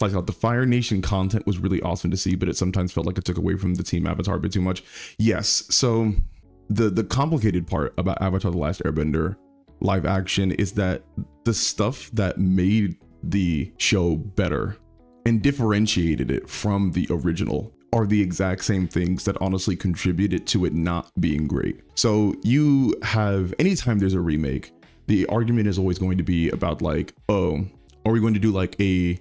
like the Fire Nation content was really awesome to see, but it sometimes felt like it took away from the Team Avatar a bit too much. Yes, so the complicated part about Avatar: The Last Airbender live action is that the stuff that made the show better and differentiated it from the original are the exact same things that honestly contributed to it not being great. So you have, anytime there's a remake, the argument is always going to be about like, oh, are we going to do like a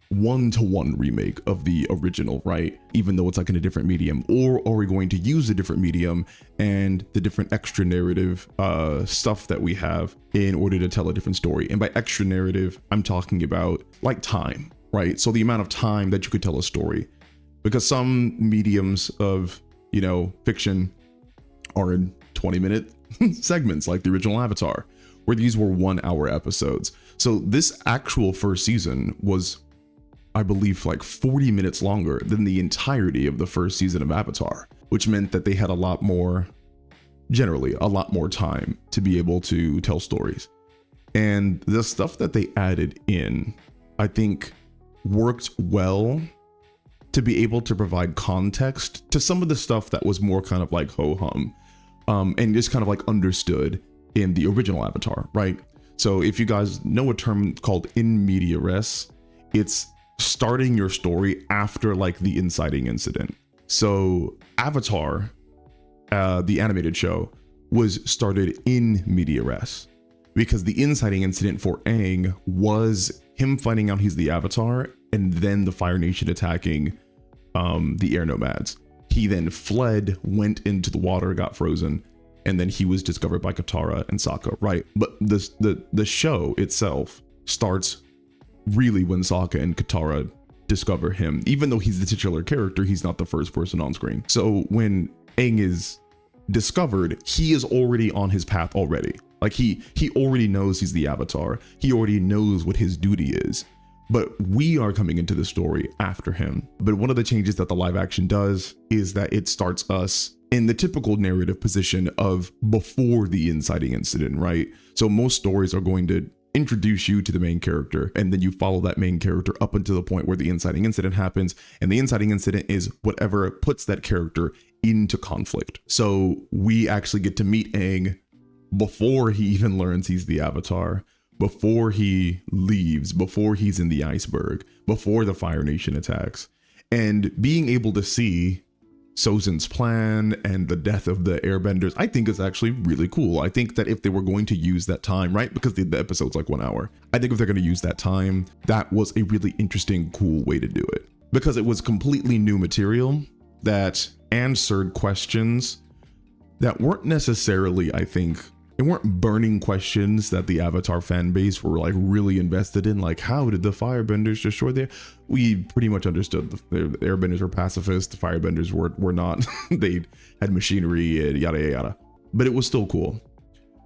one-to-one remake of the original, right? Even though it's like in a different medium, or are we going to use a different medium and the different extra narrative stuff that we have in order to tell a different story? And by extra narrative, I'm talking about like time, right? So the amount of time that you could tell a story, because some mediums of, you know, fiction are in 20-minute segments like the original Avatar, where these were 1-hour episodes. So this actual first season was, I believe, like 40 minutes longer than the entirety of the first season of Avatar, which meant that they had a lot more, generally a lot more time to be able to tell stories. And the stuff that they added in, I think, worked well to be able to provide context to some of the stuff that was more kind of like ho-hum, and just kind of like understood in the original Avatar, right? So if you guys know a term called in media res, it's starting your story after like the inciting incident. So Avatar, the animated show, was started in media res because the inciting incident for Aang was him finding out he's the Avatar and then the Fire Nation attacking the air nomads. He then fled, went into the water, got frozen, and then he was discovered by Katara and Sokka, right? But the show itself starts really when Sokka and Katara discover him. Even though he's the titular character, he's not the first person on screen. So when Aang is discovered, he is already on his path already. Like he already knows he's the Avatar. He already knows what his duty is. But we are coming into the story after him. But one of the changes that the live action does is that it starts us in the typical narrative position of before the inciting incident, right? So most stories are going to introduce you to the main character, and then you follow that main character up until the point where the inciting incident happens. And the inciting incident is whatever puts that character into conflict. So we actually get to meet Aang before he even learns he's the Avatar, before he leaves, before he's in the iceberg, before the Fire Nation attacks. And being able to see Sozin's plan and the death of the airbenders, I think is actually really cool. I think that if they were going to use that time, right, because the episode's like 1 hour, I think if they're going to use that time, that was a really interesting, cool way to do it, because it was completely new material that answered questions that weren't necessarily, I think, they weren't burning questions that the Avatar fan base were like really invested in. Like, how did the firebenders destroy their? We pretty much understood the airbenders were pacifist. The firebenders were not. They had machinery and yada yada. But it was still cool.